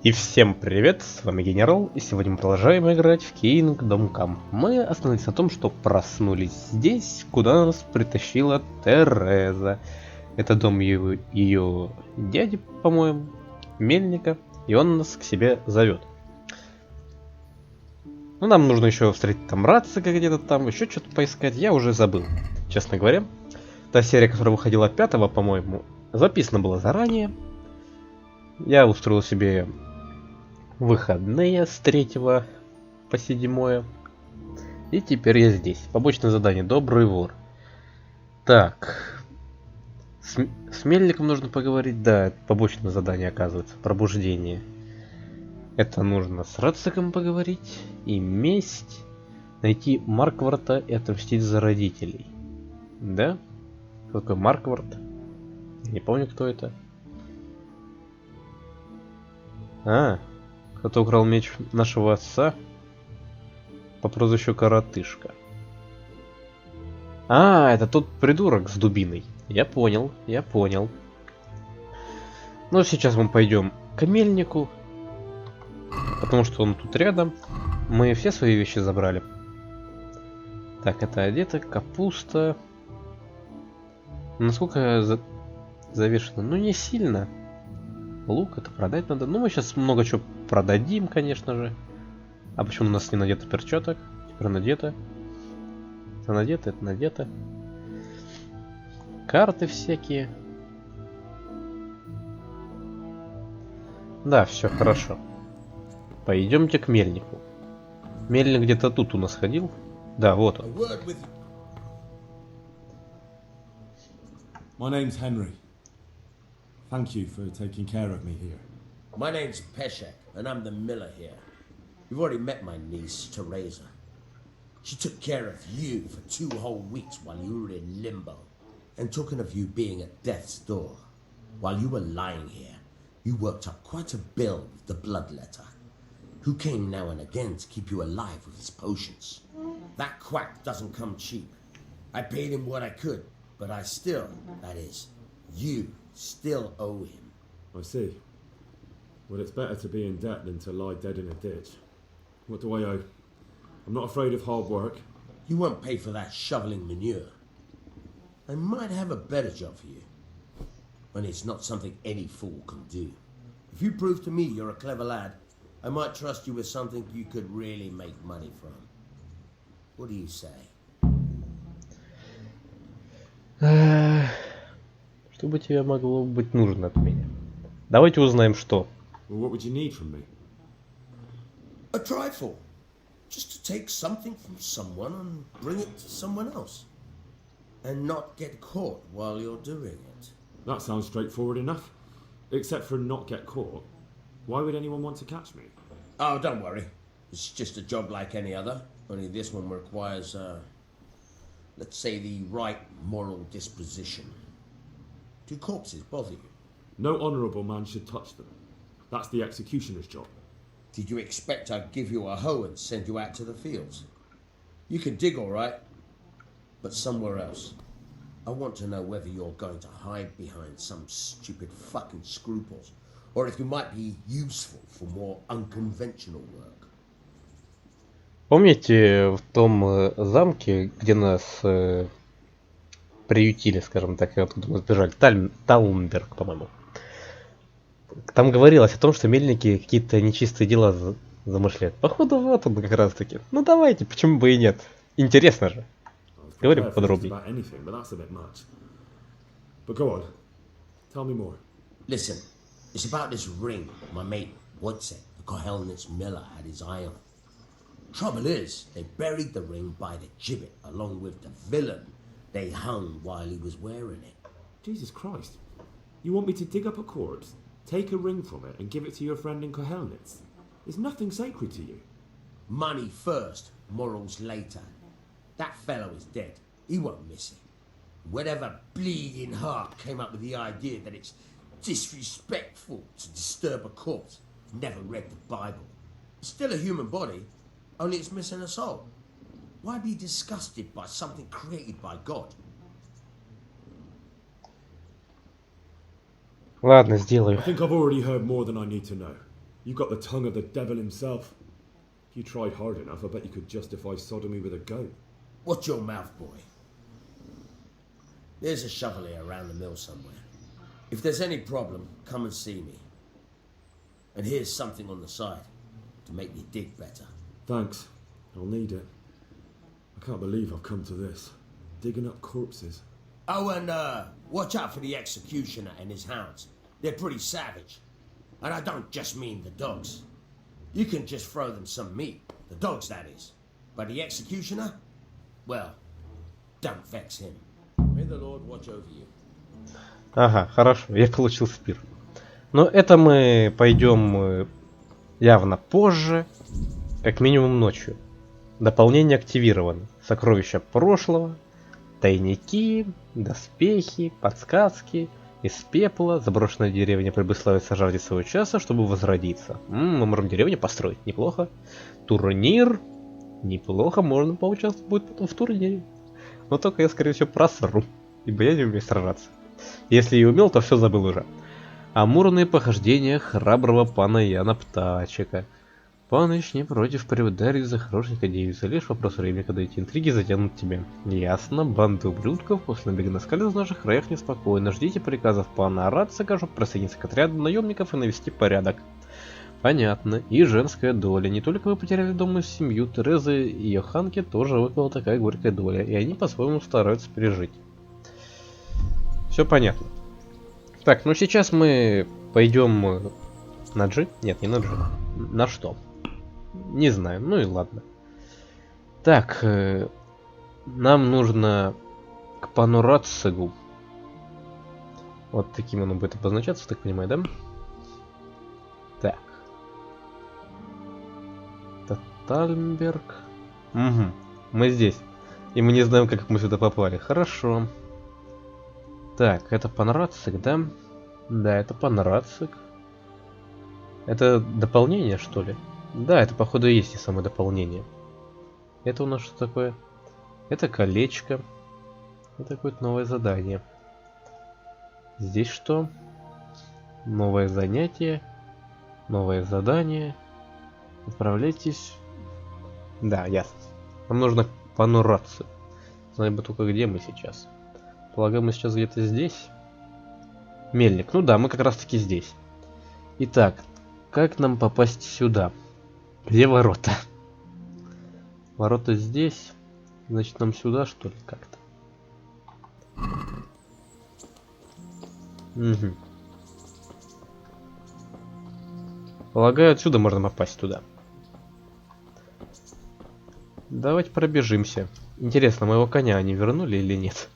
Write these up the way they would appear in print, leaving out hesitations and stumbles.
И всем привет, с вами Генерал, и сегодня мы продолжаем играть в Kingdom Come. Мы остановились на том, что проснулись здесь, куда нас притащила Тереза. Это дом ее дяди, по-моему, Мельника, и он нас к себе зовет. Ну, нам нужно еще встретить там Рацика где-то там, еще что-то поискать, я уже забыл, честно говоря. Та серия, которая выходила 5-го, по-моему, записана была заранее. Я устроил себе выходные с 3 по 7. И теперь я здесь. Побочное задание. Добрый вор. Так. С Мельником нужно поговорить. Да, это побочное задание, оказывается. Пробуждение. Это нужно с Рациком поговорить. И месть. Найти Маркварта и отомстить за родителей. Да? Кто такой Маркварт? Не помню, кто это. Кто-то украл меч нашего отца по прозвищу Коротышка. Это тот придурок с дубиной. Я понял. Ну, сейчас мы пойдем к мельнику, потому что он тут рядом. Мы все свои вещи забрали. Так, это одето, капуста. Насколько завешено? Ну, не сильно. Лук, это продать надо. Ну, мы сейчас много чего продадим, конечно же. А почему у нас не надето перчаток? Теперь надето. Это надето, это надето. Карты всякие. Да, все хорошо. Пойдемте к мельнику. Мельник где-то тут у нас ходил. Да, вот он. My name's Henry. Thank you for taking care of me here. My name's Peshek, and I'm the miller here. You've already met my niece, Teresa. She took care of you for 2 whole weeks while you were in limbo. And talking of you being at death's door, while you were lying here, you worked up quite a bill with the bloodletter, who came now and again to keep you alive with his potions. That quack doesn't come cheap. I paid him what I could, but I still, that is, you still owe him. I see. Well, it's better to be in debt than to lie dead in a ditch. What do I owe? I'm not afraid of hard work. You won't pay for that shoveling manure. I might have a better job for you, when it's not something any fool can do. If you prove to me you're a clever lad, I might trust you with something you could really make money from. What do you say? Что бы тебе могло быть нужно от меня? Давайте узнаем, что. Well, what would you need from me? A trifle. Just to take something from someone and bring it to someone else. And not get caught while you're doing it. That sounds straightforward enough. Except for not get caught. Why would anyone want to catch me? Oh, don't worry. It's just a job like any other. Only this one requires, let's say, the right moral disposition. Do corpses bother you? No honourable man should touch them. That's the executioner's job. Did you expect I'd give you a hoe and send you out to the fields? You can dig all right, but somewhere else. I want to know whether you're going to hide behind some stupid fucking scruples, or if you might be useful for more unconventional work. Помните в том замке, где нас приютили, скажем так, и откуда мы сбежали? Талнберг, по-моему. Там говорилось о том, что мельники какие-то нечистые дела замышляют. Походу, вот он как раз таки. Ну давайте, почему бы и нет? Интересно же. Говорим подробнее. Listen, it's about this ring my mate Wojciech, the Kohelnitz miller, had his eye on. Trouble is, they buried the ring by the gibbet along with the villain they hung while he was wearing it. Jesus Christ. You want me to dig up a corpse, take a ring from it and give it to your friend in Kohelnitz? There's nothing sacred to you. Money first, morals later. That fellow is dead. He won't miss it. Whatever bleeding heart came up with the idea that it's disrespectful to disturb a corpse never read the Bible. It's still a human body, only it's missing a soul. Why be disgusted by something created by God? Ладно, сделаю. I think I've already heard more than I need to know. You got the tongue of the devil himself. If you tried hard enough, I bet you could justify sodomy with a goat. Watch your mouth, boy. There's a shovel here around the mill somewhere. If there's any problem, come and see me. And here's something on the side to make you dig better. Thanks. I'll need it. I can't believe I've come to this. Digging up corpses. Oh, and watch out for the executioner and his hounds. They're pretty savage. And I don't just mean the dogs. You can just throw them some meat. The dogs, that is. But the executioner? Well, don't vex him. May the Lord watch over you. Ага, хорошо, я получил спир. Но это мы пойдем явно позже, как минимум ночью. Дополнение активировано. Сокровища прошлого, тайники, доспехи, подсказки, из пепла, заброшенная деревня прибыславится жажде своего часа, чтобы возродиться. Мы можем деревню построить, неплохо. Турнир, неплохо, можно поучаствовать будет потом в турнире. Но только я, скорее всего, просру, ибо я не умею сражаться. Если и умел, то все забыл уже. Амурные похождения храброго пана Яна Птачика. Паныч не против приударить за хорошенькой девицей, лишь вопрос времени, когда эти интриги затянут тебя. Ясно, банды ублюдков после набега на скале в наших краях неспокойно. Ждите приказов пана Арацика, чтобы присоединиться к отряду наемников и навести порядок. Понятно. И женская доля. Не только вы потеряли дом и семью, Терезы и Йоханке тоже выпала такая горькая доля, и они по-своему стараются пережить. Все понятно. Так, ну сейчас мы пойдем на G? Нет, не на G. На что? Не знаю, ну и ладно. Так, нам нужно к пану Рацигу. Вот таким он будет обозначаться, так понимаю, да? Так. Татальберг. Угу, мы здесь. И мы не знаем, как мы сюда попали. Хорошо. Так, это пан Рациг, да? Да, это пан Рациг. Это дополнение, что ли? Да, это походу и есть и самое дополнение. Это у нас что такое? Это колечко. Это какое-то новое задание. Здесь что? Новое занятие. Новое задание. Отправляйтесь. Да, ясно. Нам нужно к пану Рацигу. Знаю бы только, где мы сейчас. Полагаю, мы сейчас где-то здесь. Мельник. Ну да, мы как раз таки здесь. Итак, как нам попасть сюда? Где ворота? Ворота здесь. Значит, нам сюда, что ли, как-то? Угу. Полагаю, отсюда можно попасть туда. Давайте пробежимся. Интересно, моего коня они вернули или нет?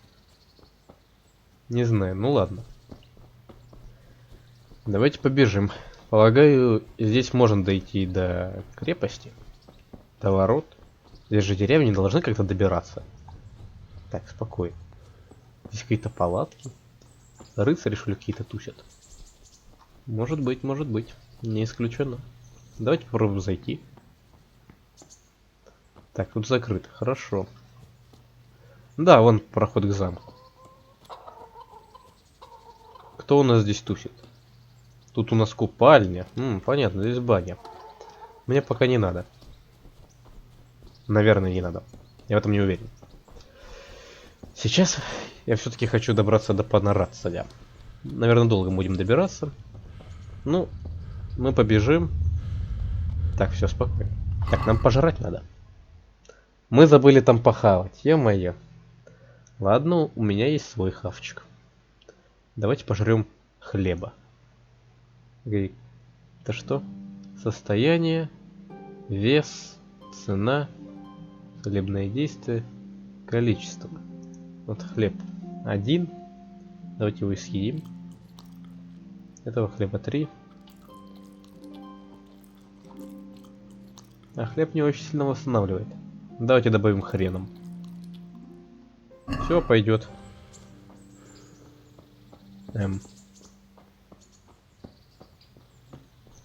Не знаю, ну ладно. Давайте побежим. Полагаю, здесь можно дойти до крепости, до ворот. Здесь же деревни должны как-то добираться. Так, спокойно. Здесь какие-то палатки. Рыцари, что ли, какие-то тусят. Может быть, не исключено. Давайте попробуем зайти. Так, тут закрыто, хорошо. Да, вон проход к замку. Кто у нас здесь тусит? Тут у нас купальня. Понятно, здесь баня. Мне пока не надо. Наверное, не надо. Я в этом не уверен. Сейчас я все-таки хочу добраться до пана Рацига. Наверное, долго будем добираться. Ну, мы побежим. Так, все спокойно. Так, нам пожрать надо. Мы забыли там похавать. Е-мое. Ладно, у меня есть свой хавчик. Давайте пожрем хлеба. Это что? Состояние, вес, цена, целебное действие, количество. Вот хлеб 1. Давайте его и съедим. Этого хлеба 3. А хлеб не очень сильно восстанавливает. Давайте добавим хреном. Все пойдет.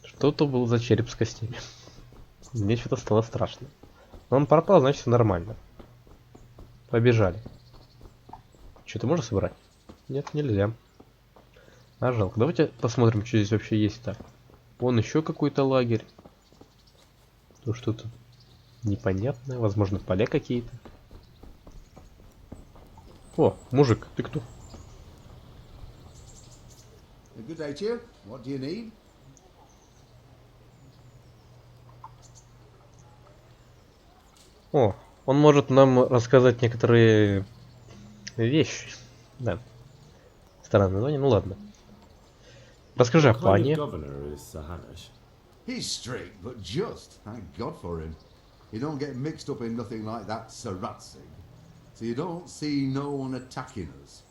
Что-то был за череп с костями. Мне что-то стало страшно. Но он пропал, значит все нормально. Побежали. Что-то можно собрать? Нет, нельзя. А жалко. Давайте посмотрим, что здесь вообще есть так. Вон еще какой-то лагерь. То что-то непонятное. Возможно, поля какие-то. О, мужик, ты кто? Good day to you. What do you need? О, он может нам рассказать некоторые вещи. Да. Странное название, ну ладно. Расскажи о What kind пане. of governor is Sir Hanush? He's strict, but just. Thank God for him. You don't get mixed up in nothing like that Saratsig. So you don't see no one attacking us.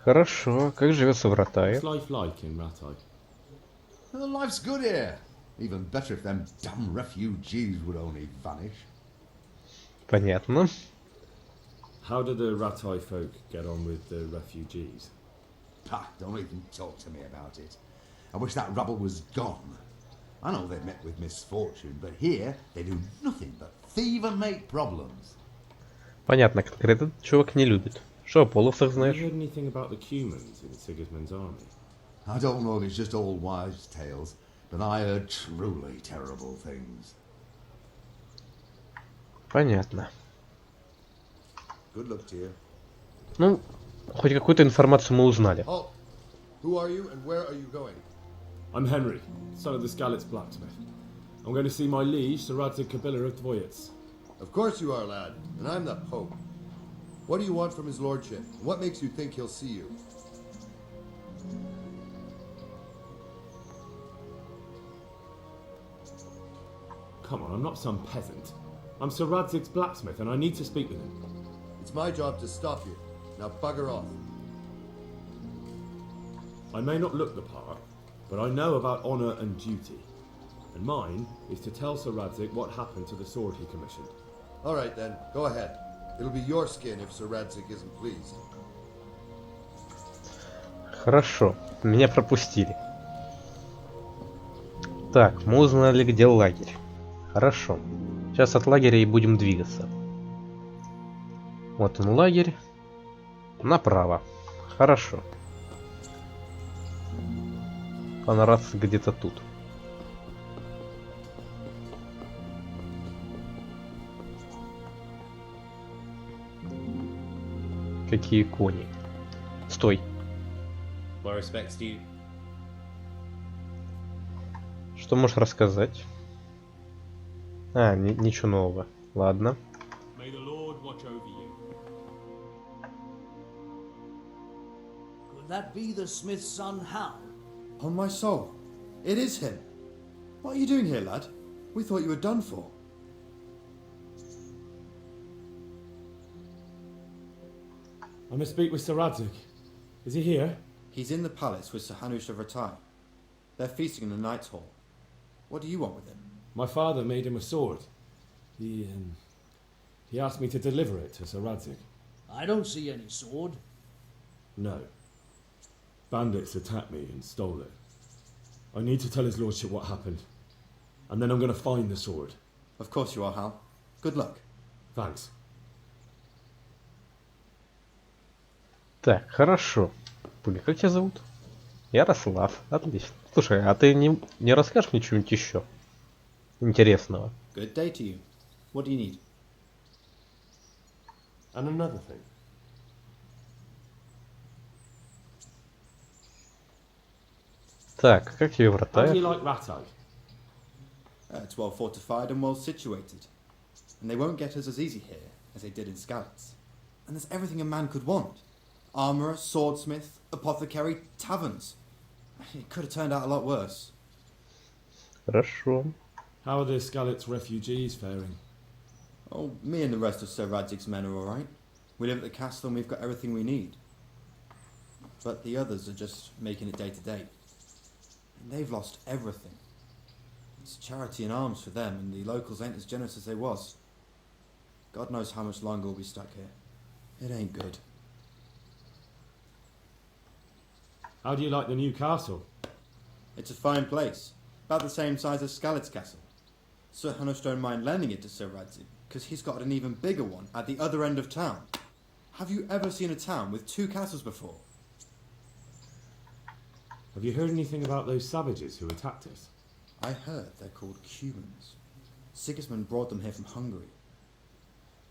Хорошо. Как живется в Ротае? What's life like in Ratai? Well, life's good here. Even better if them damn refugees would only vanish. Понятно. How do the Ratai folk get on with the refugees? Pah, don't even talk to me about it. I wish that rabble was gone. I know they met with misfortune, but here they do nothing but thieve and make problems. Понятно, этот чувак не любит. Что о половцах Have you знаешь? heard anything about the Cumans in Sigismund's army? I don't know if it's just old wives' tales, but I heard truly terrible things. Понятно. Good luck to you. Ну, хоть какую-то информацию мы узнали. Halt! Who are you and where are you going? I'm Henry, son of the Skalitz blacksmith. I'm going to see my liege, Sir Radzig Kabila of Dvoyets. Of course you are, lad, and I'm the Pope. What do you want from his lordship? What makes you think he'll see you? Come on, I'm not some peasant. I'm Sir Radzig's blacksmith and I need to speak with him. It's my job to stop you. Now bugger off. I may not look the part, but I know about honour and duty. And mine is to tell Sir Radzig what happened to the sword he commissioned. Alright then, go ahead. It'll be your skin if Sir Radzig isn't pleased. Хорошо. Меня пропустили. Так, мы узнали, где лагерь. Хорошо. Сейчас от лагеря и будем двигаться. Вот он лагерь. Направо. Хорошо. Понравится где-то тут. Какие кони. Стой. My respects to you. Что можешь рассказать? А, ничего нового. Ладно. May the Lord watch over you. Could that be the smith's son, Hal? On my soul, it is him. What are you doing here, lad? We thought you were done for. I must speak with Sir Radzig. Is he here? He's in the palace with Sir Hanush of Ratai. They're feasting in the Knight's Hall. What do you want with him? My father made him a sword. He asked me to deliver it to Sir Radzig. I don't see any sword. No. Bandits attacked me and stole it. I need to tell his lordship what happened. And then I'm going to find the sword. Of course you are, Hal. Good luck. Thanks. Так, хорошо. Пуля, как тебя зовут? Ярослав. Отлично. Слушай, а ты не расскажешь мне что-нибудь еще интересного? Good day to you. What do you need? And another thing. Так, как тебе How do you врата? like Ratai? It's well fortified and well situated. And they won't get us as easy here as they did in Skalitz. And there's everything a man could want. Armourer, swordsmith, apothecary, taverns. It could have turned out a lot worse. Хорошо. How are the Skalitz refugees faring? Oh, me and the rest of Sir Radzig's men are alright. We live at the castle and we've got everything we need. But the others are just making it day to day. And they've lost everything. It's charity and arms for them, and the locals ain't as generous as they was. God knows how much longer we'll be stuck here. It ain't good. How do you like the new castle? It's a fine place, about the same size as Skalitz Castle. Sir Hanush don't mind lending it to Sir Radzig, because he's got an even bigger one at the other end of town. Have you ever seen a town with two castles before? Have you heard anything about those savages who attacked us? I heard they're called Cumans. Sigismund brought them here from Hungary.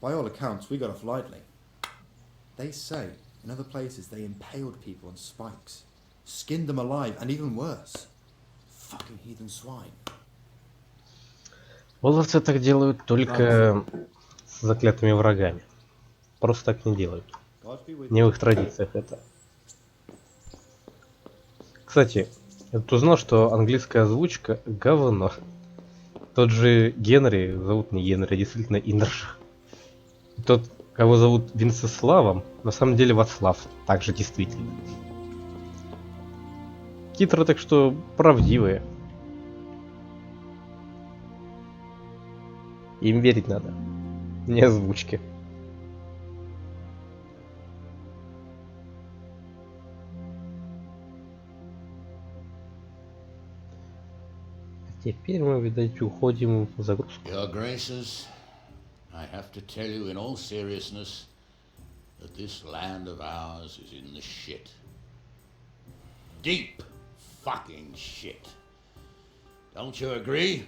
By all accounts, we got off lightly. They say, in other places, they impaled people on spikes, skinned them alive, and even worse. Fucking heathen swine. Волосы так делают только с заклятыми врагами. Просто так не делают. Не в их традициях это. Кстати, я тут узнал, что английская озвучка говно. Тот же Генри, зовут не Генри, а действительно Индрш. Тот, кого зовут Венцеславом, на самом деле Вацлав. Также действительно. Титры, так что правдивые. Им верить надо. Не озвучке. Теперь мы, видать, уходим в загрузку. Your Graces, I have to tell you in all seriousness that this land of ours is in the shit. Deep fucking shit. Don't you agree?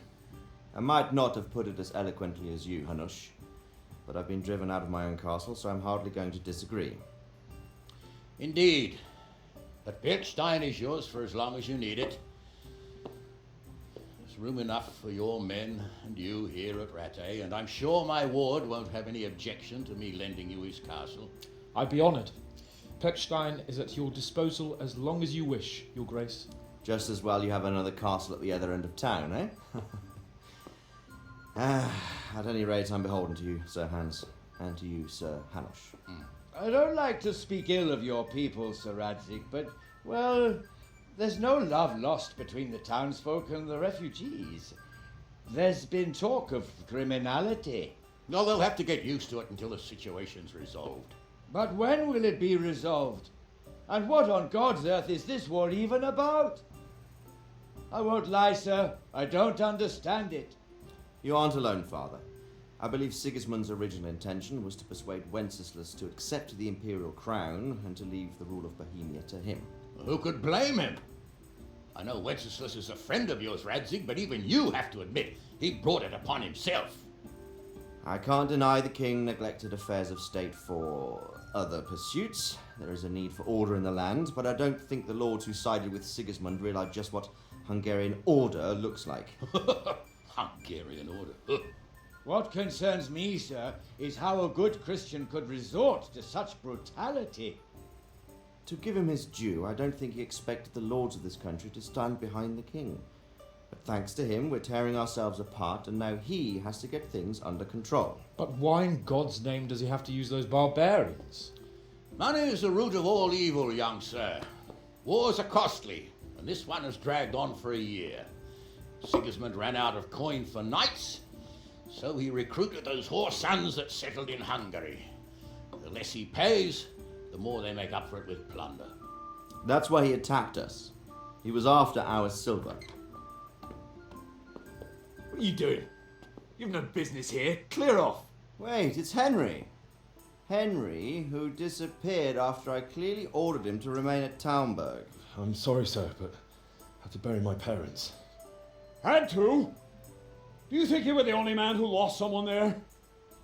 I might not have put it as eloquently as you, Hanush, but I've been driven out of my own castle, so I'm hardly going to disagree. Indeed. But Birkstein is yours for as long as you need it. There's room enough for your men and you here at Rattay, and I'm sure my ward won't have any objection to me lending you his castle. I'd be honoured. Pechstein is at your disposal as long as you wish, Your Grace. Just as well you have another castle at the other end of town, eh? At any rate, I'm beholden to you, Sir Hans, and to you, Sir Hanush. I don't like to speak ill of your people, Sir Radzik, but, well, there's no love lost between the townsfolk and the refugees. There's been talk of criminality. No, they'll have to get used to it until the situation's resolved. But when will it be resolved? And what on God's earth is this war even about? I won't lie, sir, I don't understand it. You aren't alone, Father. I believe Sigismund's original intention was to persuade Wenceslas to accept the imperial crown and to leave the rule of Bohemia to him. Who could blame him? I know Wenceslas is a friend of yours, Radzig, but even you have to admit he brought it upon himself. I can't deny the king neglected affairs of state for other pursuits. There is a need for order in the land, but I don't think the lords who sided with Sigismund realized just what Hungarian order looks like. Hungarian order. What concerns me, sir, is how a good Christian could resort to such brutality. To give him his due, I don't think he expected the lords of this country to stand behind the king. But thanks to him, we're tearing ourselves apart, and now he has to get things under control. But why in God's name does he have to use those barbarians? Money is the root of all evil, young sir. Wars are costly, and this one has dragged on for a year. Sigismund ran out of coin for knights, so he recruited those whore sons that settled in Hungary. The less he pays, the more they make up for it with plunder. That's why he attacked us. He was after our silver. What are you doing? You've no business here. Clear off. Wait, it's Henry. Henry, who disappeared after I clearly ordered him to remain at Taunberg. I'm sorry, sir, but I had to bury my parents. Had to? Do you think you were the only man who lost someone there?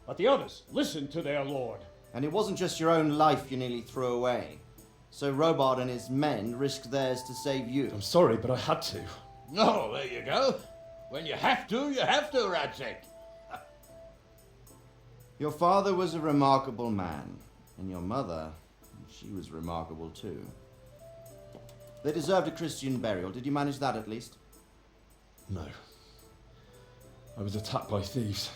But the others listened to their lord. And it wasn't just your own life you nearly threw away. So Robard and his men risked theirs to save you. I'm sorry, but I had to. Oh, there you go. When you have to, Radzig. Your father was a remarkable man, and your mother, she was remarkable too. They deserved a Christian burial. Did you manage that at least? No. I was attacked by thieves.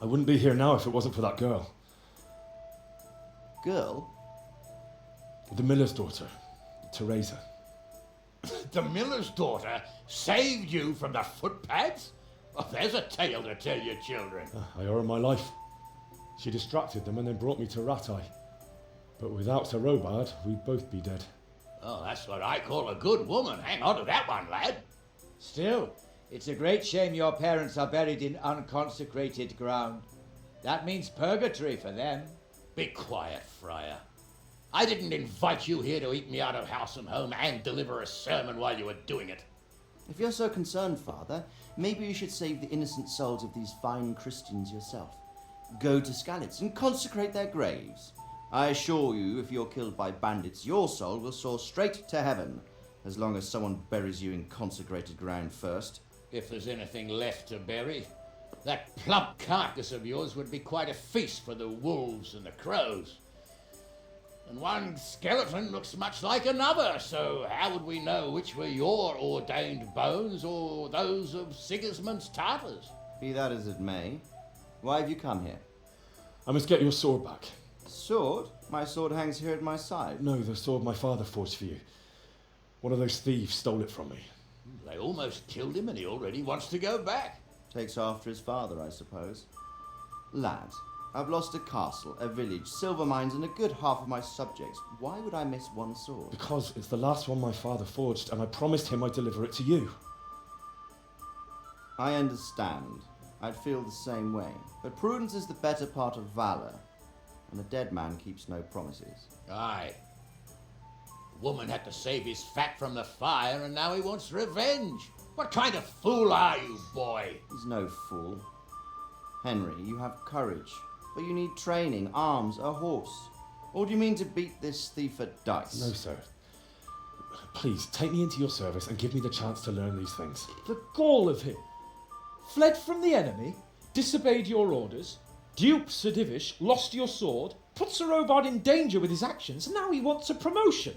I wouldn't be here now if it wasn't for that girl. Girl? The miller's daughter, Teresa. The miller's daughter saved you from the footpads? Oh, there's a tale to tell your children. I owe her my life. She distracted them and then brought me to Rattay. But without Sir Robard, we'd both be dead. Oh, that's what I call a good woman. Hang on to that one, lad. Still, it's a great shame your parents are buried in unconsecrated ground. That means purgatory for them. Be quiet, Friar. I didn't invite you here to eat me out of house and home and deliver a sermon while you were doing it. If you're so concerned, Father, maybe you should save the innocent souls of these fine Christians yourself. Go to Skalitz and consecrate their graves. I assure you, if you're killed by bandits, your soul will soar straight to heaven, as long as someone buries you in consecrated ground first. If there's anything left to bury, that plump carcass of yours would be quite a feast for the wolves and the crows. And one skeleton looks much like another, so how would we know which were your ordained bones or those of Sigismund's Tartars? Be that as it may, why have you come here? I must get your sword back. Sword? My sword hangs here at my side. No, the sword my father forged for you. One of those thieves stole it from me. They almost killed him and he already wants to go back. Takes after his father, I suppose. Lad, I've lost a castle, a village, silver mines, and a good half of my subjects. Why would I miss one sword? Because it's the last one my father forged, and I promised him I'd deliver it to you. I understand. I'd feel the same way. But prudence is the better part of valor, and a dead man keeps no promises. Aye. The woman had to save his fat from the fire, and now he wants revenge. What kind of fool are you, boy? He's no fool. Henry, you have courage, but you need training, arms, a horse. Or do you mean to beat this thief at dice? No, sir. Please, take me into your service and give me the chance to learn these things. The gall of him. Fled from the enemy, disobeyed your orders, duped Sir Divish, lost your sword, put Sir Robard in danger with his actions, and now he wants a promotion.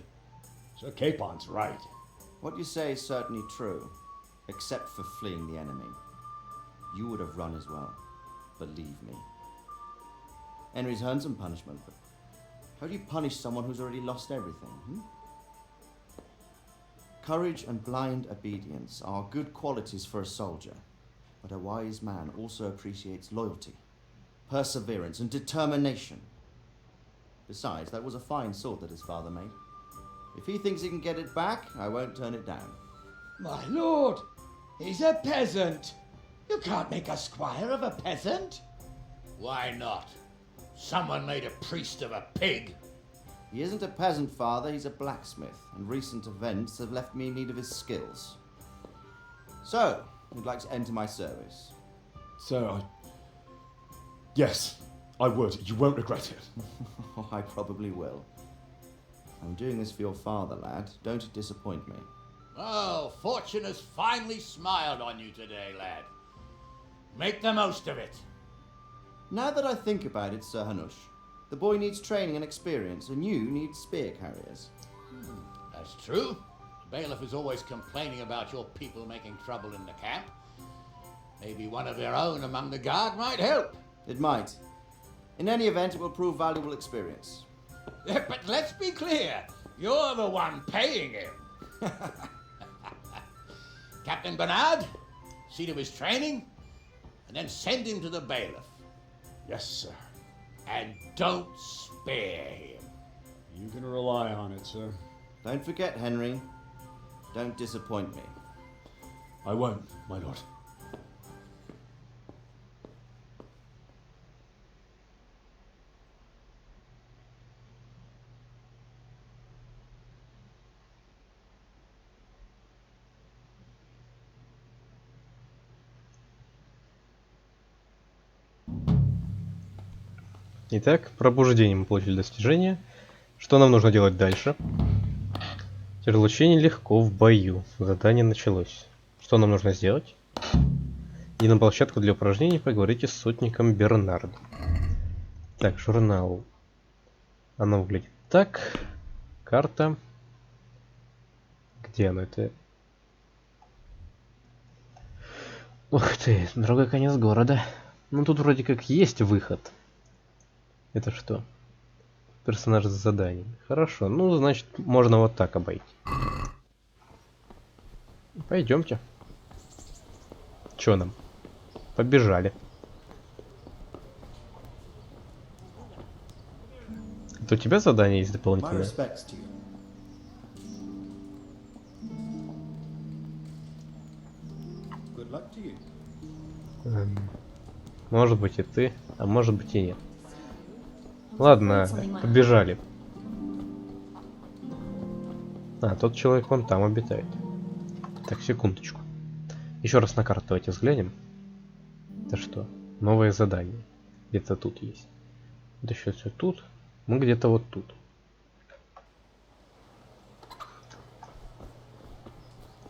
Sir Capon's right. What you say is certainly true, except for fleeing the enemy. You would have run as well, believe me. Henry's earned some punishment, but how do you punish someone who's already lost everything? Courage and blind obedience are good qualities for a soldier, but a wise man also appreciates loyalty, perseverance, and determination. Besides, that was a fine sword that his father made. If he thinks he can get it back, I won't turn it down. My lord, he's a peasant. You can't make a squire of a peasant. Why not? Someone made a priest of a pig. He isn't a peasant, father, he's a blacksmith, and recent events have left me in need of his skills. So, you'd like to enter my service? Sir, Yes, I would. You won't regret it. Oh, I probably will. I'm doing this for your father, lad. Don't disappoint me. Oh, fortune has finally smiled on you today, lad. Make the most of it. Now that I think about it, Sir Hanush, the boy needs training and experience, and you need spear carriers. That's true. The bailiff is always complaining about your people making trouble in the camp. Maybe one of their own among the guard might help. It might. In any event, it will prove valuable experience. But let's be clear, you're the one paying him. Captain Bernard, see to his training, and then send him to the bailiff. Yes, sir. And don't spare him. You can rely on it, sir. Don't forget, Henry. Don't disappoint me. I won't, my lord. Итак, пробуждение мы получили достижение. Что нам нужно делать дальше? Разлучение легко в бою. Задание началось. Что нам нужно сделать? И на площадку для упражнений поговорите с сотником Бернардом. Так, журнал. Оно выглядит так. Карта. Где оно? Это... Ух ты, другой конец города. Ну тут вроде как есть выход. Это что? Персонаж с заданием. Хорошо, ну значит можно вот так обойти. Пойдемте. Чё нам? Побежали. Это у тебя задание есть дополнительное? Может быть и ты, а может быть и нет. Ладно, побежали. А, тот человек вон там обитает. Так, секундочку. Еще раз на карту давайте взглянем. Это что? Новое задание. Где-то тут есть. Это еще все тут. Мы где-то вот тут.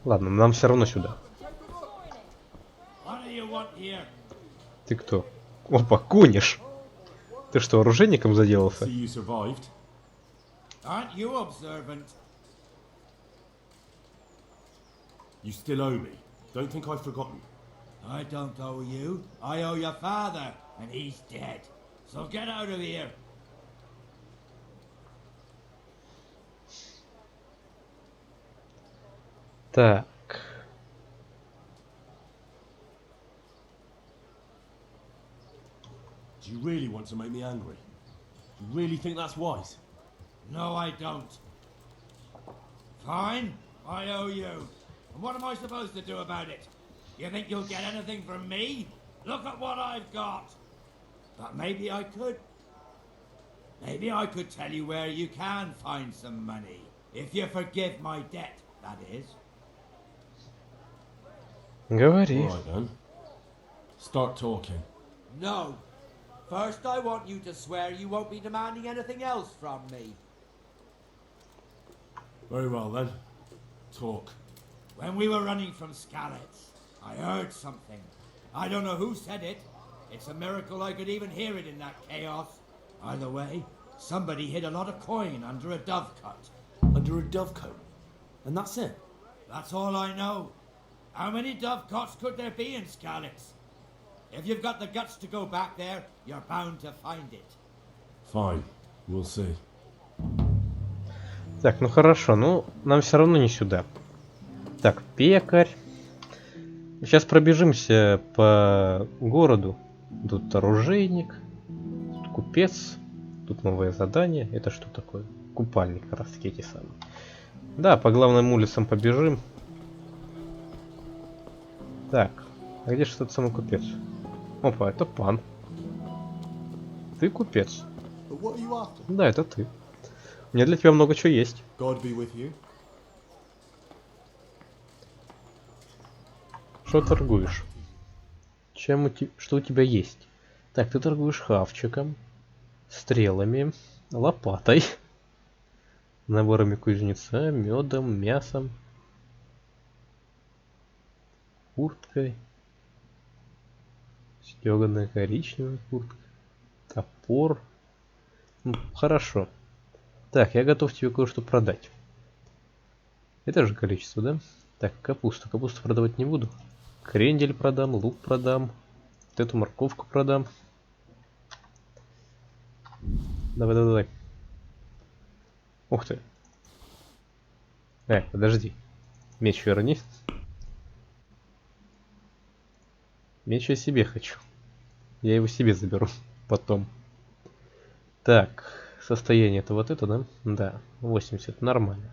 Ладно, нам все равно сюда. Ты кто? Опа, куниш! Ты что, оружейником заделался? See you survived. Aren't you observant? You still owe me. Don't think I've forgotten. I don't owe you. I owe your father, and he's dead. So get out of here. Так. Do you really want to make me angry? Do you really think that's wise? No, I don't. Fine, I owe you. And what am I supposed to do about it? You think you'll get anything from me? Look at what I've got. But maybe I could. Maybe I could tell you where you can find some money. If you forgive my debt, that is. Говори. All right then. Start talking. No. First, I want you to swear you won't be demanding anything else from me. Very well then. Talk. When we were running from Skalitz, I heard something. I don't know who said it. It's a miracle I could even hear it in that chaos. Either way, somebody hid a lot of coin under a dovecote. Under a dovecote? And that's it? That's all I know. How many dovecotes could there be in Skalitz? If you've got the guts to go back there, you're bound to find it. Fine. We'll see. Так, ну хорошо, ну нам все равно не сюда. Так, пекарь. Сейчас пробежимся по городу. Тут оружейник, тут купец, тут новое задание. Это что такое? Купальник, как раз таки эти самые. Да, по главным улицам побежим. Так, а где же тот самый купец? Опа, это пан. Ты купец. Да, это ты. У меня для тебя много чего есть. Что торгуешь? Что у тебя есть? Так, ты торгуешь хавчиком, стрелами, лопатой, наборами кузнеца, медом, мясом, курткой, стеганая коричневая куртка, топор. Ну, хорошо. Так, я готов тебе кое-что продать. Это же количество, да? Так, капусту. Капусту продавать не буду. Крендель продам, лук продам. Вот эту морковку продам. Давай, давай, давай. Ух ты. Подожди. Меч верни. Меч я себе хочу. Я его себе заберу потом. Так, состояние это вот это, да? Да, 80, нормально.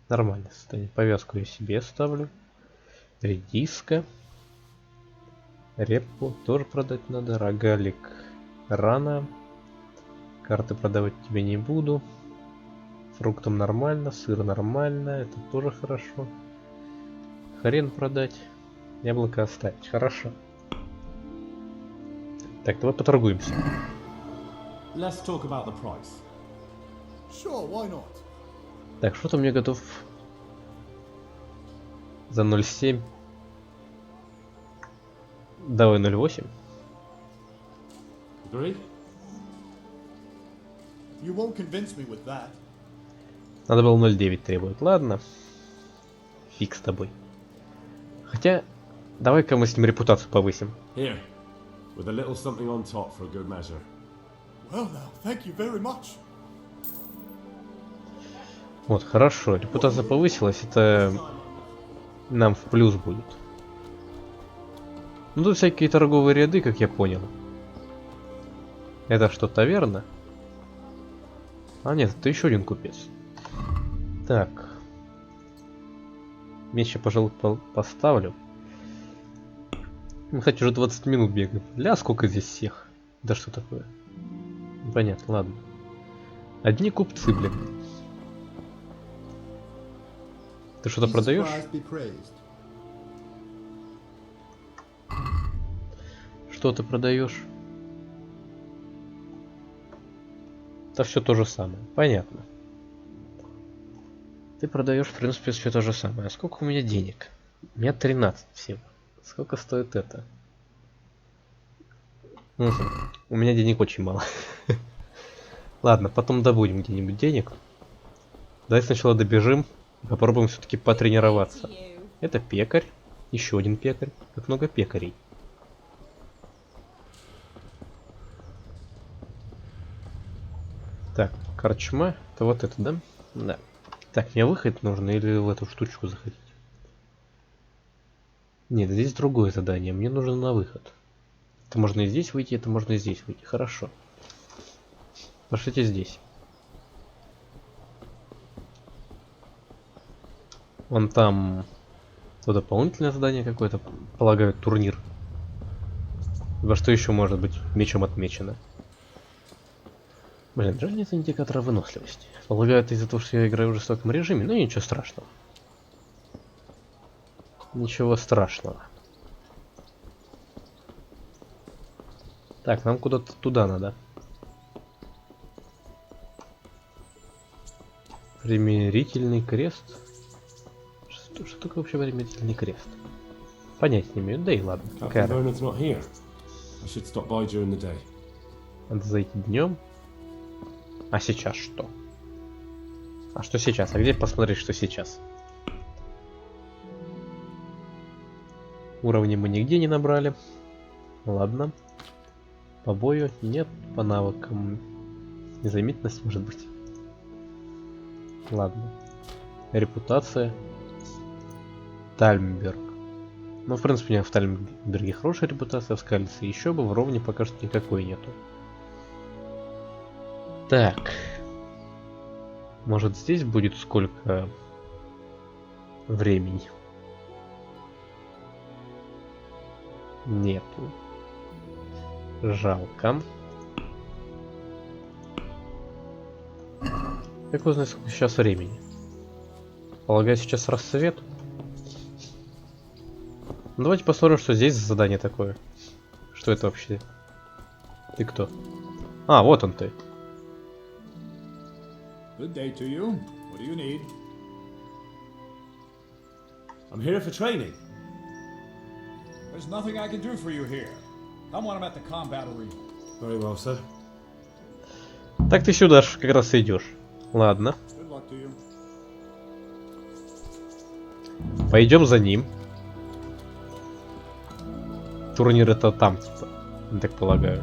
Нормальное состояние. Повязку я себе ставлю. Редиска. Репу тоже продать надо. Рогалик рано. Карты продавать тебе не буду. Фруктом нормально. Сыр нормально. Это тоже хорошо. Хрен продать. Яблоко оставить. Хорошо. Так, давай поторгуемся. Let's talk about the price. Sure, why not? Так, что-то мне готов за 0,7. Давай 0,8. Agree? You won't convince me with that. Надо было 0,9 требовать. Ладно. Фиг с тобой. Хотя, давай-ка мы с ним репутацию повысим. Here, with a little something on top for a good measure. Well now, thank you very much. Вот, хорошо. Репутация повысилась. Это нам в плюс будет. Ну, тут всякие торговые ряды, как я понял. Это что, таверна? А нет, это еще один купец. Так. Меч я, пожалуй, поставлю. Мы, кстати, уже 20 минут бегаем. Ля, сколько здесь всех? Да что такое? Понятно, ладно. Одни купцы, блин. Ты что-то продаешь? Что ты продаешь? Это все то же самое. Понятно. Ты продаешь, в принципе, все то же самое. А сколько у меня денег? У меня 13 всего. Сколько стоит это? У меня денег очень мало. Ладно, потом добудем где-нибудь денег. Давай сначала добежим и попробуем все-таки потренироваться. Это пекарь. Еще один пекарь. Как много пекарей. Так, корчма. Это вот это, да? Да. Так, мне выход нужно или в эту штучку заходить? Нет, здесь другое задание. Мне нужно на выход. Это можно и здесь выйти, это можно и здесь выйти. Хорошо. Пошлите здесь. Вон там дополнительное задание какое-то. Полагаю, турнир. Во что еще может быть мечом отмечено? Блин, жаль, нет индикатора выносливости. Полагаю, это из-за того, что я играю в жестоком режиме, но ничего страшного. Ничего страшного. Так, нам куда-то туда надо. Примирительный крест. Что такое вообще примирительный крест? Понять не имею, да и ладно. Надо зайти днем. А сейчас что? А что сейчас? А где посмотреть, что сейчас? Уровни мы нигде не набрали. Ладно. По бою нет, по навыкам. Незаметность может быть. Ладно. Репутация. Тальмберг. Ну, в принципе, у меня в Тальмберге хорошая репутация, в Скальце еще бы, в Ровне пока что никакой нету. Так. Может, здесь будет сколько времени? Нету. Жалко. Как узнать, сколько сейчас времени? Полагаю, сейчас рассвет. Ну, давайте посмотрим, что здесь за задание такое. Что это вообще? Ты кто? А, вот он ты. Good day to you. What do you need? I'm here for training. There's nothing I can do for you here. Come when I'm at the combat arena. Very well, sir. Так ты сюда ж как раз идешь. Ладно. Good luck to you. Пойдем за ним. Турнир это там, типа. Я так полагаю.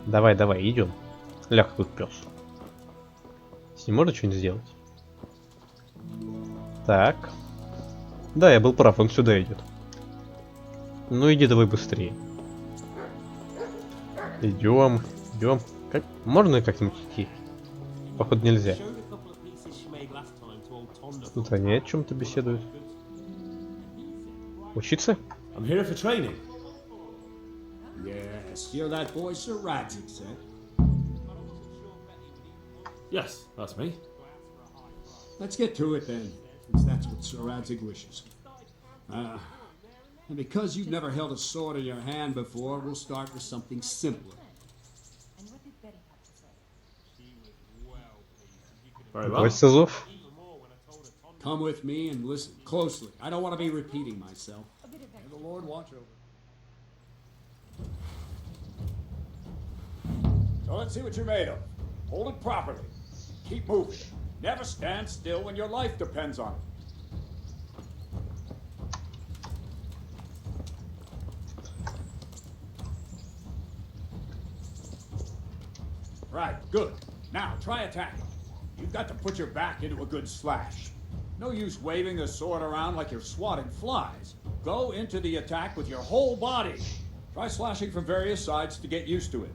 Давай, давай, идем. Ляг тут пес. С ним можно что-нибудь сделать? Так. Да, я был прав, он сюда идет. Ну иди давай быстрее. Идем, идем. Как? Можно как-нибудь идти? Походу нельзя. Тут они о чем-то беседуют. Учиться? I'm here for training. Yes, you're that boy Sir Radzik said. Yes, that's me. Let's get to it then, since that's what Sir Radzik wishes. And because you've never held a sword in your hand before, we'll start with something simpler. Very well. Come with me and listen closely. I don't want to be repeating myself. May the Lord watch over. So let's see what you're made of. Hold it properly. Keep moving. Never stand still when your life depends on it. Right, good. Now, try attacking. You've got to put your back into a good slash. No use waving the sword around like you're swatting flies. Go into the attack with your whole body. Try slashing from various sides to get used to it.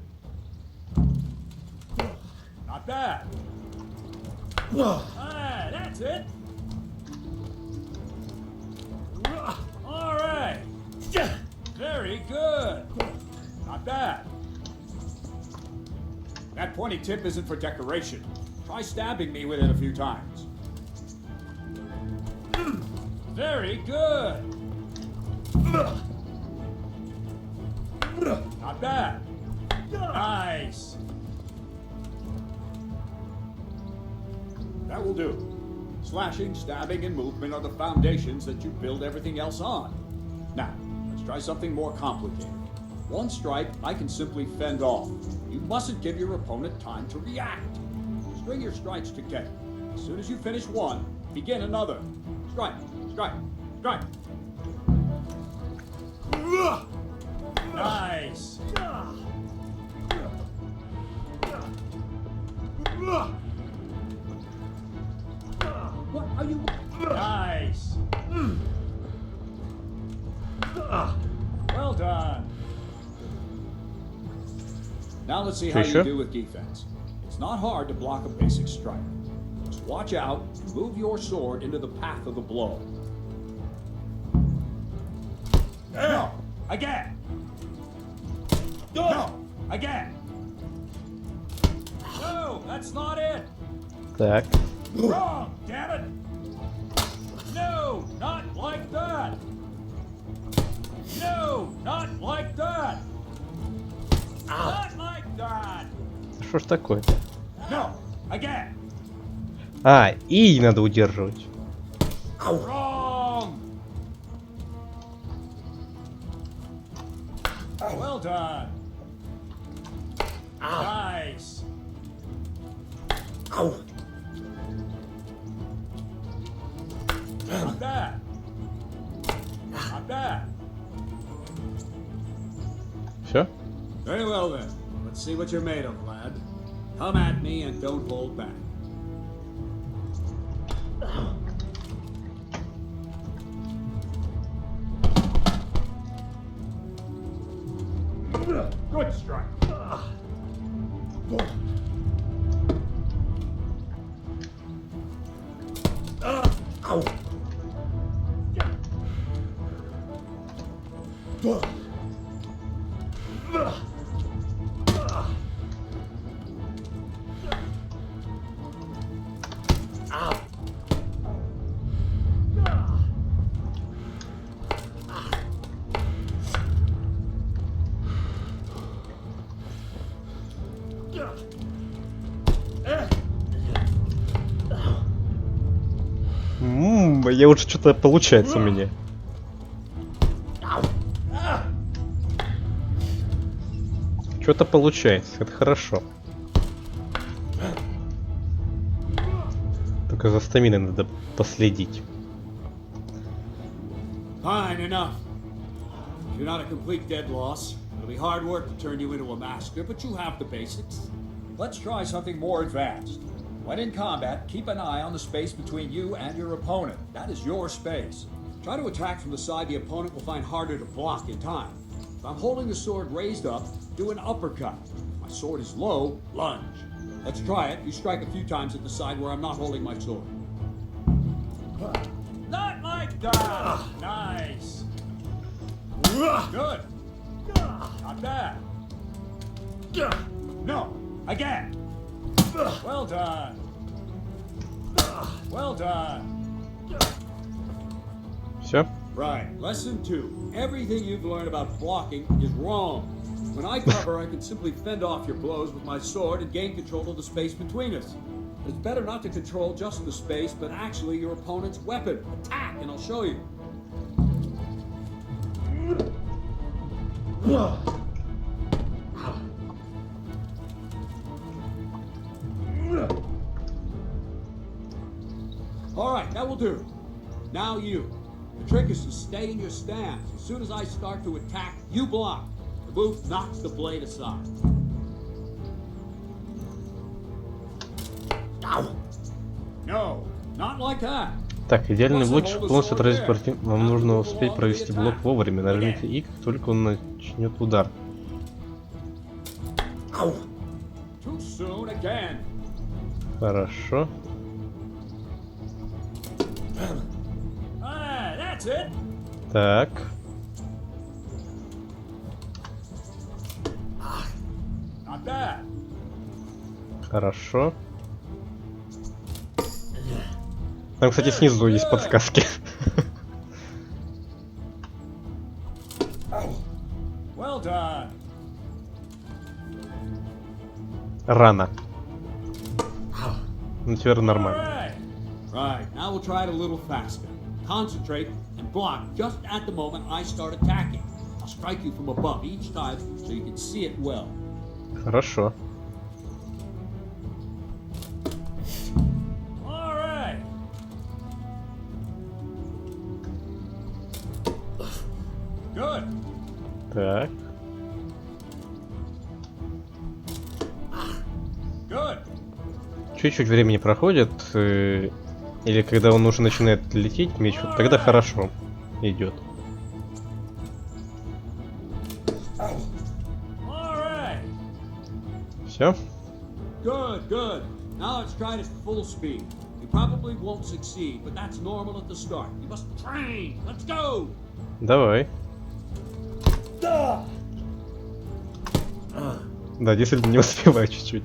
Not bad. Ah, that's it. All right. Very good. Not bad. That pointy tip isn't for decoration. Try stabbing me with it a few times. Very good. Not bad. Nice. That will do. Slashing, stabbing, and movement are the foundations that you build everything else on. Now, let's try something more complicated. One strike I can simply fend off. You mustn't give your opponent time to react. String your strikes together. As soon as you finish one, begin another. Strike, strike, strike. Nice. What are you? Nice. Well done. Now let's see how you do with defense. It's not hard to block a basic strike. Just watch out and move your sword into the path of the blow. No, again. No, again. No, that's not it. Так. Wrong, damn it. No, not like that. No, not like that. Not like that. Что ж такое-то? No, again. А, и надо удерживать. Wrong. Well done. Nice. Not bad. Not bad. Все? Very well then. Let's see what you're made of, lad. Come at me and don't hold back. Good strike. Я уже что-то получается у меня. Что-то получается, это хорошо. Только за стаминой надо последить. Fine enough. You're not a complete dead loss. It'll be hard work to turn you into a master, but you have the basics. Let's try something more advanced. When in combat, keep an eye on the space between you and your opponent. That is your space. Try to attack from the side the opponent will find harder to block in time. If I'm holding the sword raised up, do an uppercut. If my sword is low, lunge. Let's try it. You strike a few times at the side where I'm not holding my sword. Not like that! Nice! Good! Not bad! No! Again! Well done! Well done! Все? Right. Lesson 2. Everything you've learned about blocking is wrong. When I cover, I can simply fend off your blows with my sword and gain control of the space between us. It's better not to control just the space, but actually your opponent's weapon. Attack, and I'll show you. Alright, that will do. Now you. The trick is to stay in your stance. As soon as I start to attack, you block. The move knocks the blade aside. No, not like that. Так, идеальный блок, чтобы полностью отразить противника. Вам нужно успеть провести блок вовремя. Нажмите И, как только он начнет удар. Хорошо. Так. Хорошо. Там, кстати, снизу есть подсказки. Well done. Рано. Ну, теперь нормально. Right, now we'll try it a little faster. Concentrate and block just at the moment I start attacking. I'll strike you from above each time so you can see it well. Хорошо. All right. Good. Так. Good. Чуть-чуть времени проходит, или когда он уже начинает лететь меч, вот тогда хорошо идет. All right. Все? Good, good. Now let's try it at full speed. You probably won't succeed, but that's normal at the start. You must train. Let's go. Давай. Да, действительно не успеваю чуть-чуть.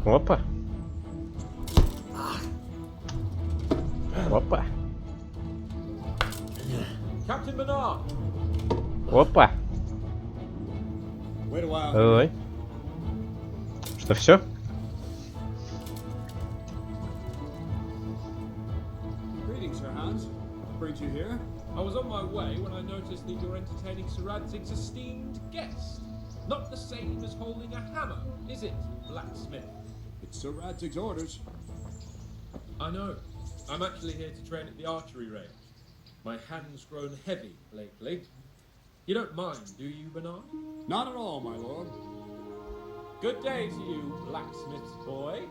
Опа. Опа. Captain Menard. Опа. Wait a while. Давай. Что, все? Greetings, Sir Hans. What brings you here? I was on my way when I noticed that you're entertaining Sir Radzig's esteemed guest. Not the same as holding a hammer, is it, blacksmith? It's Sir Radzig's orders. I know. I'm actually here to train at the archery range. My hand's grown heavy lately. You don't mind, do you, Bernard? Not at all, my lord. Good day to you, blacksmith's boy.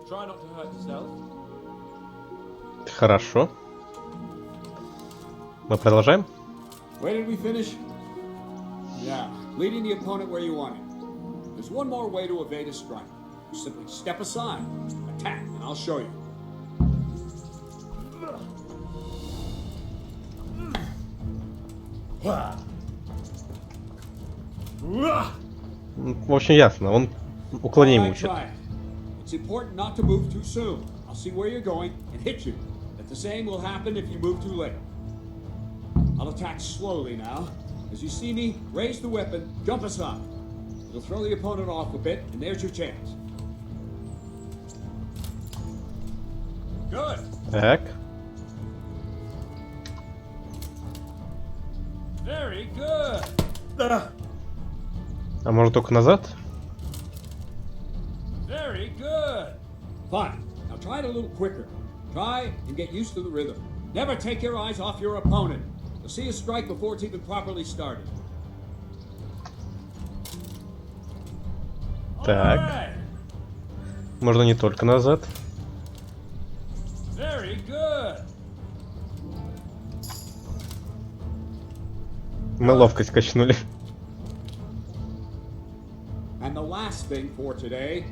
Try not to hurt yourself. Хорошо. Мы продолжаем? Where did we finish? Yeah, leading the opponent where you want it. There's one more way to evade a strike. You simply step aside, attack, and I'll show you. В общем, ясно. Он уклонение учит. Try it. It's important not to move too soon. I'll see where you're going and hit you. But the same will happen if you move too late. I'll attack slowly now. As you see me, raise the weapon, jump aside. It'll throw the opponent off a bit, and there's your chance. Good. Так. Very good. А может только назад? Very good. Fine. Now try it a little quicker. Try and get used to the rhythm. Never take your eyes off your opponent. You'll see a strike before it's even properly started. Так. Alright. Можно не только назад. Very good. Мы ловкость качнули. And the last thing for today,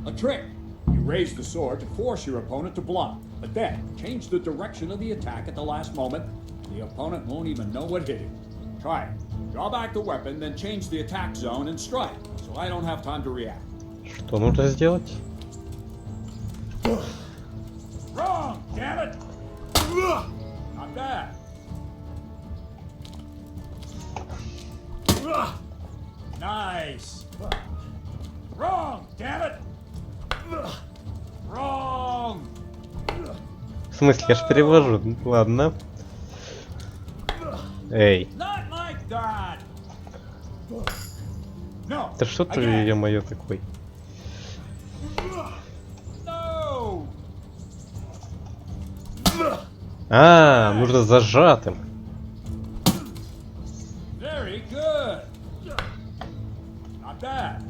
a trick. You raise the sword to force your opponent to block, but then change the direction of the attack at the last moment. The opponent won't even know what hit him. Try it. Draw back the weapon, then change the attack zone and strike, so I don't have time to react. Что нужно сделать? Wrong, damn it! Not bad. Nice. Wrong, damn it! Wrong. В смысле, я же перевожу. Ладно. Эй. Not like that. No. Да что ты, again. ё-моё, такой? No. А, нужно зажатым. Very good. Not bad.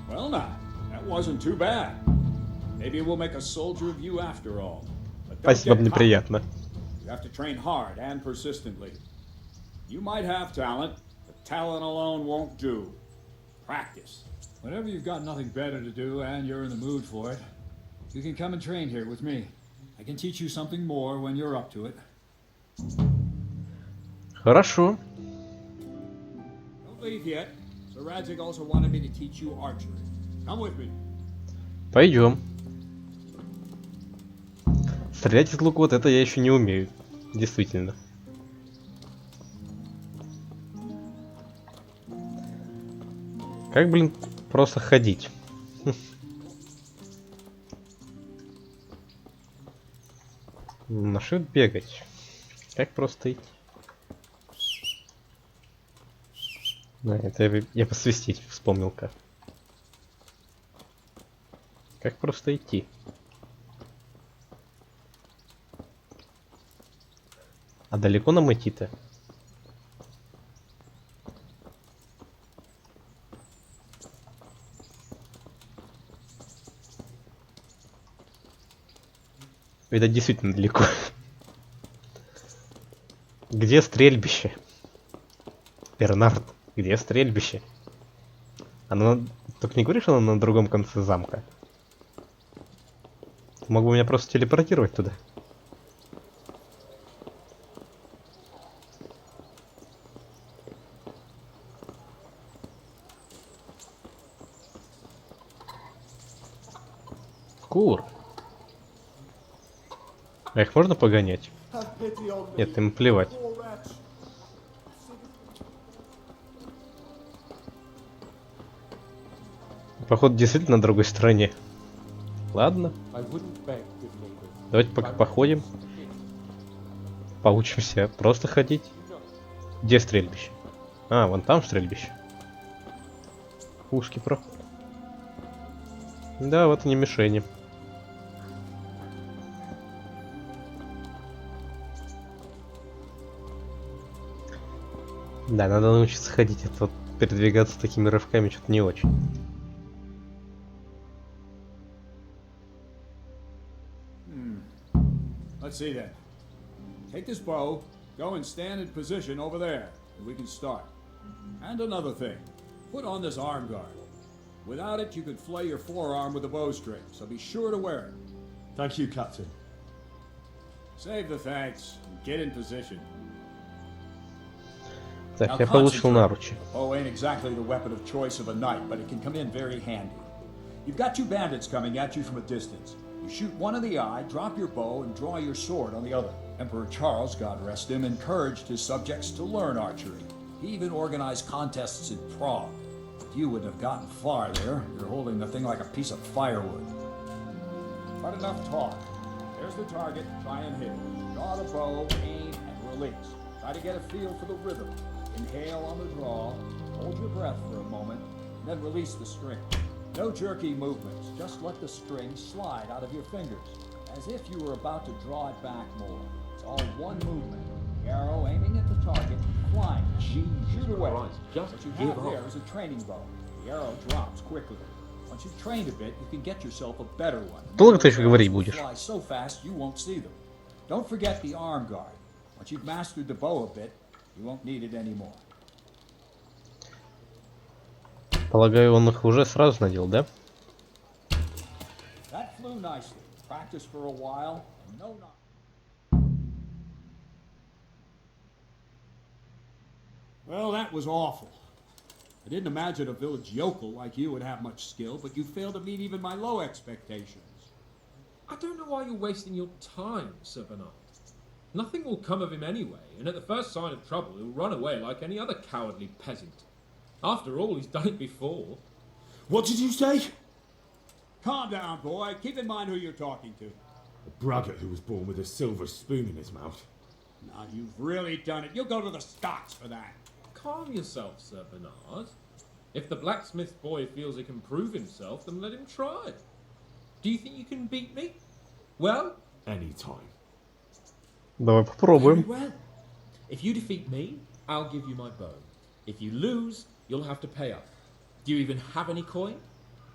Well, now, that wasn't too bad. Maybe we'll make a soldier of you after all. But don't Спасибо, get мне cocky. приятно. You have to train hard and persistently. You might have talent, but talent alone won't do. Practice. Whenever you've got nothing better to do and you're in the mood for it, you can come and train here with me. I can teach you something more when you're up to it. Хорошо. Don't leave yet. Sir Radzig also wanted me to teach you archery. Come with me. Пойдем. Стрелять из лука вот это я еще не умею. Действительно. Как, блин, просто ходить? На что бегать? Как просто идти? Да, это я посвистеть вспомнил как. Как просто идти? А далеко нам идти-то? Видать, действительно далеко. Где стрельбище? Бернард, где стрельбище? Оно... Только не говоришь, что оно на другом конце замка? Ты мог бы меня просто телепортировать туда. Кур. А их можно погонять? Нет, им плевать. Походу, действительно на другой стороне. Ладно. Давайте пока походим. Поучимся просто ходить. Где стрельбище? А, вон там стрельбище. Пушки про. Да, вот они мишени. Да, надо научиться ходить, а то передвигаться такими рывками что-то не очень. Let's see then. Take this bow, go and stand in position over there, and we can start. And another thing, put on this arm guard. Without it, you could flay your forearm with a bowstring, so be sure to wear it. Thank you, Captain. Save the thanks, and get in position. Так, я получил наручи. Bow ain't exactly the weapon of choice of a knight, but it can come in very handy. You've got two bandits coming at you from a distance. You shoot one in the eye, drop your bow, and draw your sword on the other. Emperor Charles, God rest him, encouraged his subjects to learn archery. He even organized contests in Prague. But you wouldn't have gotten far there. You're holding the thing like a piece of firewood. But enough talk. There's the target. Try and hit it. Draw the bow, aim, and release. Try to get a feel for the rhythm. Inhale on the draw, hold your breath for a moment, then release the string. No jerky movements, just let the string slide out of your fingers, as if you were about to draw it back more. It's all one movement. The arrow aiming at the target, flying. Shoot away. What you have there is a training bow. The arrow drops quickly. Once you've trained a bit, you can get yourself a better one. Долго ты еще говорить будешь? Fly so fast you won't see them. Don't forget the arm guard. Once you've mastered the bow a bit, you won't need it anymore. Полагаю, он их уже сразу надел, да? That flew nicely. Practice for a while. No. Well, that was awful. I didn't imagine a village yokel like you would have much skill, but you failed to meet even my low expectations. I don't know why you're wasting your time, Sir Bernard. Nothing will come of him anyway, and at the first sign of trouble he'll run away like any other cowardly peasant. After all, he's done it before. What did you say? Calm down, boy. Keep in mind who you're talking to. A braggart who was born with a silver spoon in his mouth. Now, you've really done it. You'll go to the stocks for that. Calm yourself, Sir Bernard. If the blacksmith boy feels he can prove himself, then let him try. Do you think you can beat me? Well? Anytime. Давай попробуем. Very well. If you defeat me, I'll give you my bow. If you lose, you'll have to pay up. Do you even have any coin?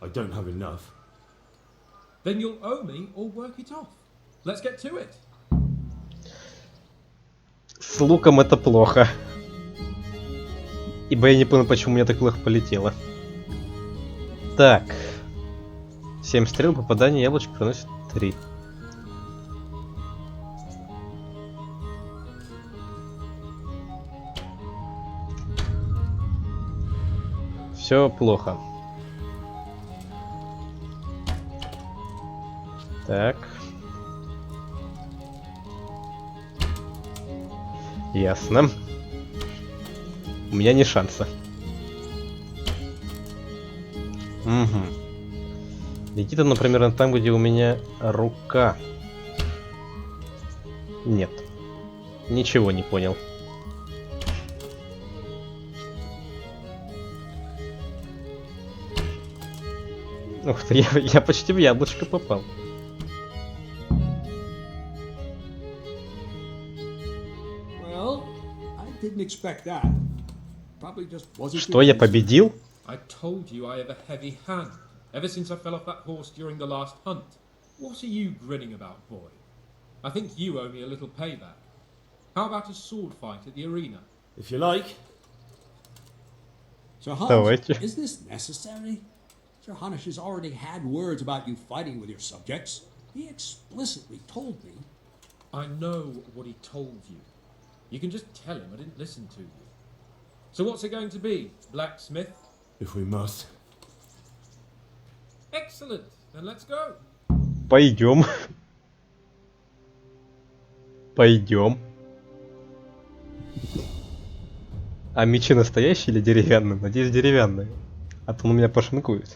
I don't have enough. Then you'll owe me or work it off. Let's get to it. С луком это плохо. Ибо я не понял, почему у меня так плохо полетело. Так. 7 стрел, попадание яблочко приносит 3. Все плохо. Так. Ясно. У меня не шанса. Угу. Летит она примерно там, где у меня рука. Нет. Ничего не понял. Ух ты, я почти в яблочко попал. Well, I didn't expect that. Probably just wasn't Что, я победил? I told you I have a heavy hand, ever since I fell off that horse during the last hunt. What are you grinning about, boy? I think you owe me a little payback. How about a sword fight at the arena? If you like. Sir Hans, Давайте. is this necessary? Sir Hanish has already had words about you fighting with your subjects. He explicitly told me. I know what he told you. You can just tell him I didn't listen to you. So what's it going to be? Blacksmith? If we must. Excellent. Then let's go. Пойдем. Пойдем. А мечи настоящие или деревянные? Надеюсь, деревянные. А то он меня пошинкует.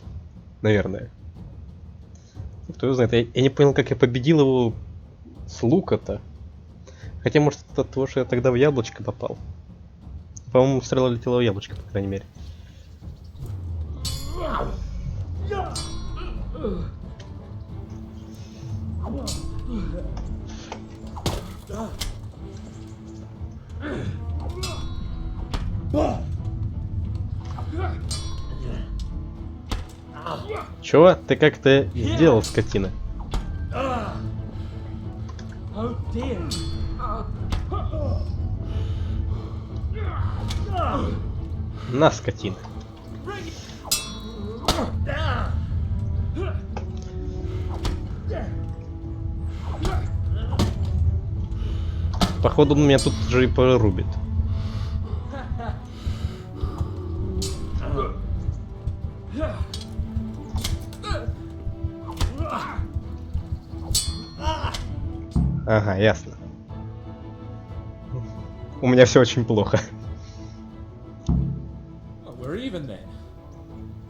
Наверное. Кто его знает. Я не понял, как я победил его с лука-то. Хотя, может, это от того, что я тогда в яблочко попал. По-моему, стрела летела в яблочко, по крайней мере. Чего? Ты как-то сделал, скотина? На, скотина. Походу он меня тут же и порубит. Ага, ясно. У меня все очень плохо. Well, we're even then.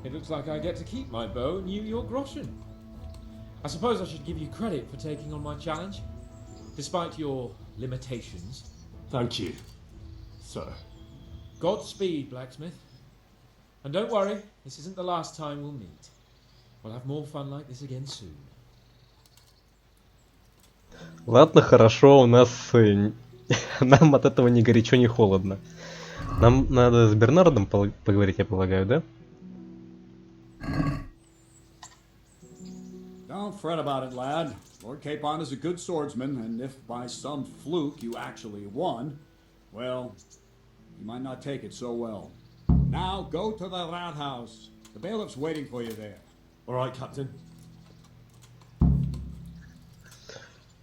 It looks like I get to keep my bow and you your groschen. I suppose I should give you credit for taking on my challenge, despite your limitations. Thank you, sir. Godspeed, blacksmith. And don't worry, this isn't the last time we'll meet. We'll have more fun like this again soon. Ладно, хорошо, у нас нам от этого ни горячо, ни холодно. Нам надо с Бернардом поговорить, я полагаю, да? Don't fret about it, lad. Lord Capon is a good swordsman, and if by some fluke you actually won, well, you might not take it so well. Now go to the Rathaus. The bailiff's waiting for you there. All right, Captain.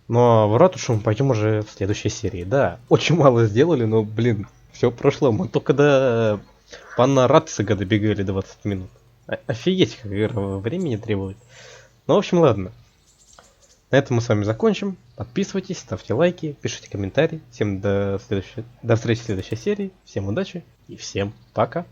Но в ратушу мы пойдем уже в следующей серии. Да, очень мало сделали, но, блин, все прошло. Мы только до пана Ратцига добегали 20 минут. Офигеть, как игра времени требует. Ну, в общем, ладно. На этом мы с вами закончим. Подписывайтесь, ставьте лайки, пишите комментарии. Всем до встречи в следующей серии. Всем удачи и всем пока.